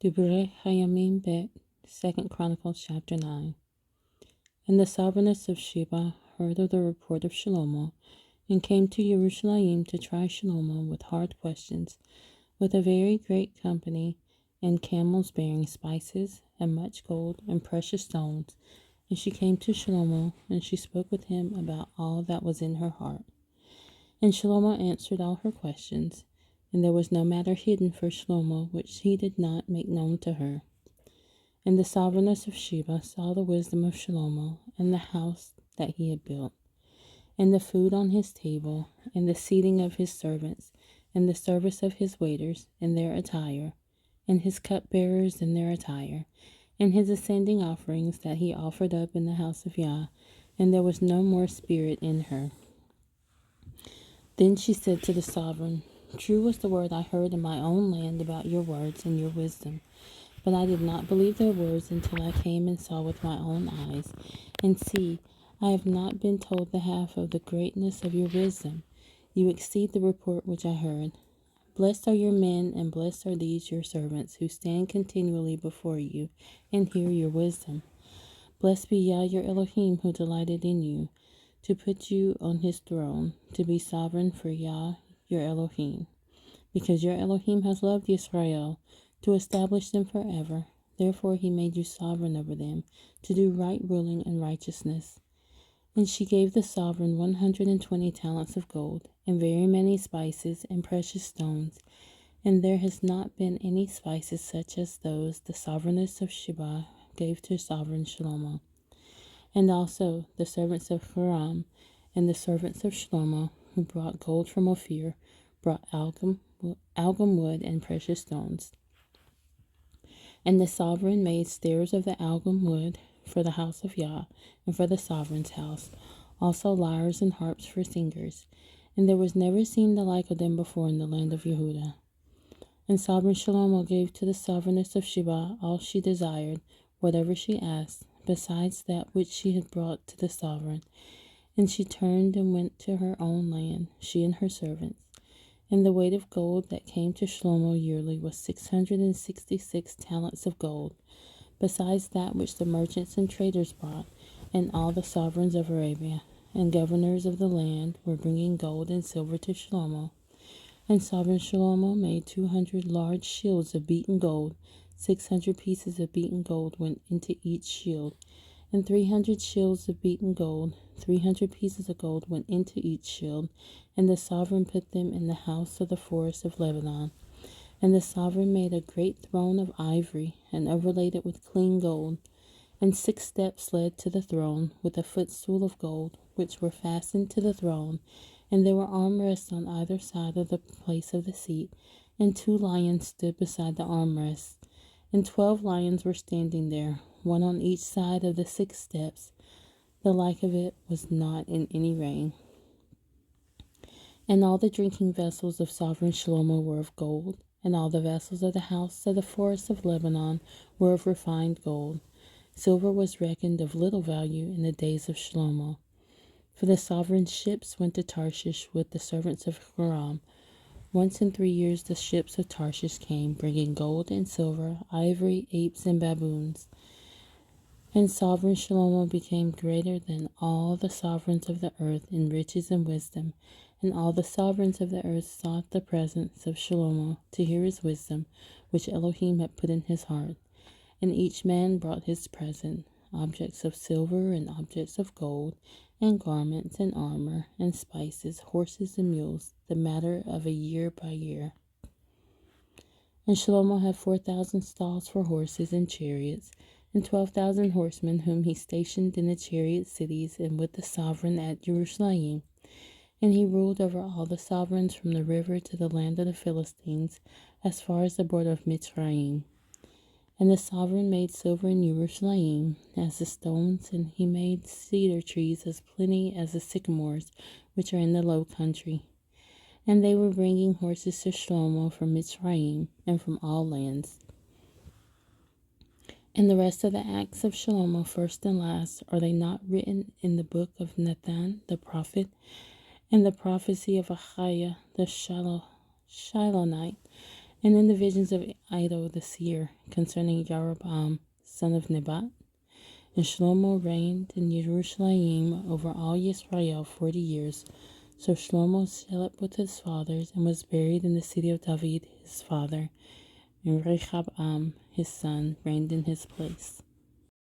Dibre haYamim bet, 2 Chronicles Chapter 9. And the sovereigness of Sheba heard of the report of Shlomo, and came to Jerusalem to try Shlomo with hard questions, with a very great company, and camels bearing spices, and much gold, and precious stones. And she came to Shlomo, and she spoke with him about all that was in her heart. And Shlomo answered all her questions, and there was no matter hidden for Shlomo which he did not make known to her. And the sovereigness of Sheba saw the wisdom of Shlomo, and the house that he had built, and the food on his table, and the seating of his servants, and the service of his waiters, and their attire, and his cupbearers and their attire, and his ascending offerings that he offered up in the house of Yah, and there was no more spirit in her. Then she said to the sovereign, True was the word I heard in my own land about your words and your wisdom. But I did not believe their words until I came and saw with my own eyes. And see, I have not been told the half of the greatness of your wisdom. You exceed the report which I heard. Blessed are your men, and blessed are these your servants, who stand continually before you, and hear your wisdom. Blessed be Yah your Elohim, who delighted in you, to put you on his throne, to be sovereign for Yah your Elohim. Because your Elohim has loved Israel, to establish them forever. Therefore he made you sovereign over them, to do right ruling and righteousness. And she gave the sovereign 120 talents of gold, and very many spices and precious stones. And there has not been any spices such as those the sovereigness of Sheba gave to sovereign Shlomo. And also the servants of Hiram and the servants of Shlomo, who brought gold from Ophir, brought algum wood and precious stones. And the sovereign made stairs of the algum wood for the house of Yah, and for the sovereign's house, also lyres and harps for singers. And there was never seen the like of them before in the land of Yehudah. And sovereign Shlomo gave to the sovereigness of Sheba all she desired, whatever she asked, besides that which she had brought to the sovereign. And she turned and went to her own land, she and her servants. And the weight of gold that came to Shlomo yearly was 666 talents of gold, besides that which the merchants and traders brought, and all the sovereigns of Arabia and governors of the land were bringing gold and silver to Shlomo. And sovereign Shlomo made 200 large shields of beaten gold. 600 pieces of beaten gold went into each shield, and 300 shields of beaten gold. 300 pieces of gold went into each shield, and the sovereign put them in the house of the forest of Lebanon. And the sovereign made a great throne of ivory, and overlaid it with clean gold. And 6 steps led to the throne, with a footstool of gold, which were fastened to the throne. And there were armrests on either side of the place of the seat, and 2 lions stood beside the armrests. And 12 lions were standing there, one on each side of the 6 steps. The like of it was not in any reign. And all the drinking vessels of sovereign Shlomo were of gold, and all the vessels of the house of the forest of Lebanon were of refined gold. Silver was reckoned of little value in the days of Shlomo. For the sovereign's ships went to Tarshish with the servants of Hiram. Once in 3 years the ships of Tarshish came, bringing gold and silver, ivory, apes, and baboons. And sovereign Shlomo became greater than all the sovereigns of the earth in riches and wisdom. And all the sovereigns of the earth sought the presence of Shlomo to hear his wisdom, which Elohim had put in his heart. And each man brought his present, objects of silver and objects of gold, and garments and armor, and spices, horses and mules, the matter of a year by year. And Shlomo had 4,000 stalls for horses and chariots, and 12,000 horsemen whom he stationed in the chariot cities and with the sovereign at Jerusalem. And he ruled over all the sovereigns from the river to the land of the Philistines, as far as the border of Mitzrayim. And the sovereign made silver in Jerusalem as the stones, and he made cedar trees as plenty as the sycamores which are in the low country. And they were bringing horses to Shlomo from Mitzrayim and from all lands. And the rest of the acts of Shlomo, first and last, are they not written in the book of Nathan the prophet, and the prophecy of Ahiah the Shilonite, And in the visions of Iddo the seer concerning Jeroboam, son of Nebat. And Shlomo reigned in Jerusalem over all Yisrael 40 years. So Shlomo slept with his fathers and was buried in the city of David his father. And Rehoboam his son reigned in his place.